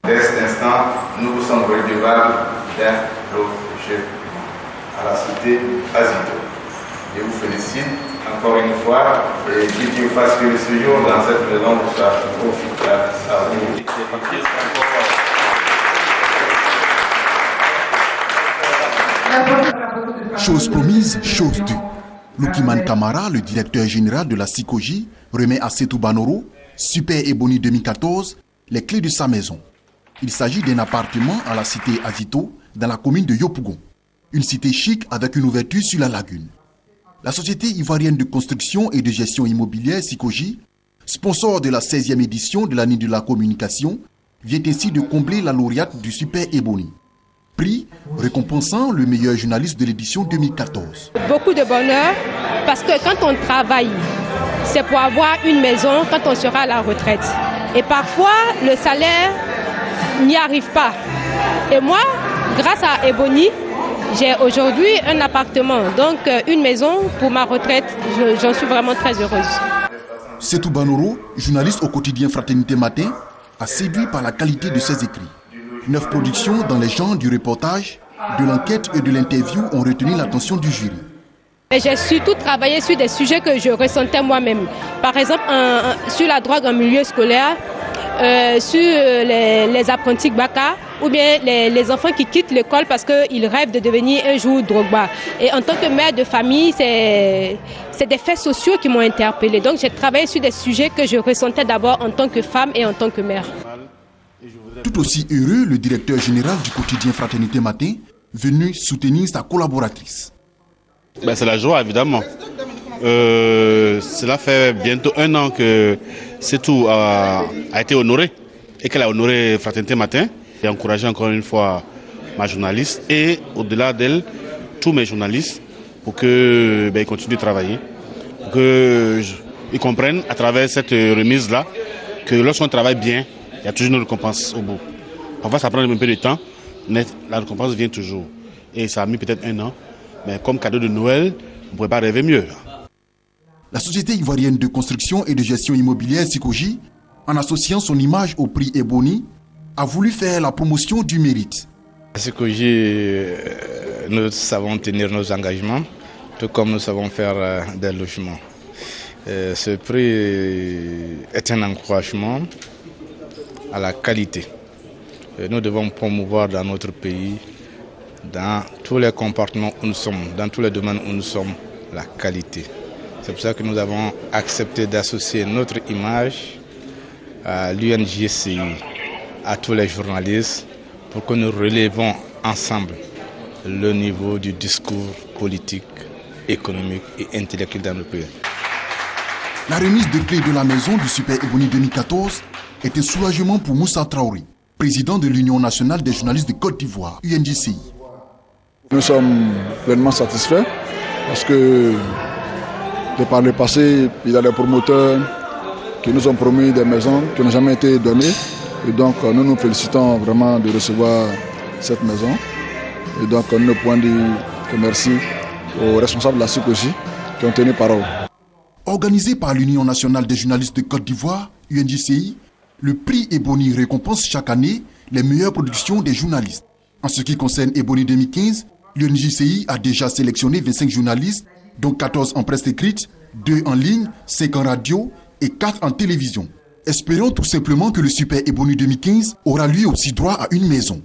Dès cet instant, nous vous sommes redevables d'un projet à la cité Azito. Je vous félicite encore une fois et que Dieu fasse que le séjour dans cette maison vous soit profitable à vous. Chose promise, chose due. Lukiman Kamara, le directeur général de la SICOJI, remet à Setou Banoro, Super Ebony 2014, les clés de sa maison. Il s'agit d'un appartement à la cité Azito, dans la commune de Yopougon. Une cité chic avec une ouverture sur la lagune. La société ivoirienne de construction et de gestion immobilière SICOJI, sponsor de la 16e édition de l'année de la communication, vient ainsi de combler la lauréate du Super Ebony. Prix récompensant le meilleur journaliste de l'édition 2014. Beaucoup de bonheur parce que quand on travaille, c'est pour avoir une maison quand on sera à la retraite. Et parfois, le salaire n'y arrive pas. Et moi, grâce à Ebony, j'ai aujourd'hui un appartement, donc une maison pour ma retraite. J'en suis vraiment très heureuse. Setou Banoro, journaliste au quotidien Fraternité Matin, a séduit par la qualité de ses écrits. 9 productions dans les genres du reportage, de l'enquête et de l'interview ont retenu l'attention du jury. J'ai surtout travaillé sur des sujets que je ressentais moi-même. Par exemple, sur la drogue en milieu scolaire, sur les apprentis Baka, ou bien les enfants qui quittent l'école parce qu'ils rêvent de devenir un jour drogba. Et en tant que mère de famille, c'est des faits sociaux qui m'ont interpellée. Donc j'ai travaillé sur des sujets que je ressentais d'abord en tant que femme et en tant que mère. Tout aussi heureux, le directeur général du quotidien Fraternité Matin, venu soutenir sa collaboratrice. C'est la joie, évidemment. Cela fait bientôt 1 an que Setou a été honoré et qu'elle a honoré Fraternité Matin. J'ai encouragé encore une fois ma journaliste et au-delà d'elle, tous mes journalistes pour qu'ils continuent de travailler, pour qu'ils comprennent à travers cette remise-là que lorsqu'on travaille bien, il y a toujours une récompense au bout. Parfois ça prend un peu de temps, mais la récompense vient toujours. Et ça a mis peut-être 1 an, mais comme cadeau de Noël, on ne pouvait pas rêver mieux. La société ivoirienne de construction et de gestion immobilière SICOJI, en associant son image au prix Ebony, a voulu faire la promotion du mérite. À SICOJI, nous savons tenir nos engagements, tout comme nous savons faire des logements. Ce prix est un encouragement à la qualité. Nous devons promouvoir dans notre pays, dans tous les comportements où nous sommes, dans tous les domaines où nous sommes, la qualité. C'est pour ça que nous avons accepté d'associer notre image à l'UNJCI, à tous les journalistes, pour que nous relevons ensemble le niveau du discours politique, économique et intellectuel dans le pays. La remise de clés de la maison du Super Ebony 2014 est un soulagement pour Moussa Traoré, président de l'Union nationale des journalistes de Côte d'Ivoire, UNJCI. Nous sommes pleinement satisfaits parce que par le passé, il y a des promoteurs qui nous ont promis des maisons qui n'ont jamais été données. Et donc nous nous félicitons vraiment de recevoir cette maison. Et donc nous pouvons dire que merci aux responsables de la SICOJI qui ont tenu parole. Organisé par l'Union nationale des journalistes de Côte d'Ivoire, UNJCI, le prix Ebony récompense chaque année les meilleures productions des journalistes. En ce qui concerne Ebony 2015, l'UNJCI a déjà sélectionné 25 journalistes, dont 14 en presse écrite, 2 en ligne, 5 en radio et 4 en télévision. Espérons tout simplement que le Super Ebony 2015 aura lui aussi droit à une maison.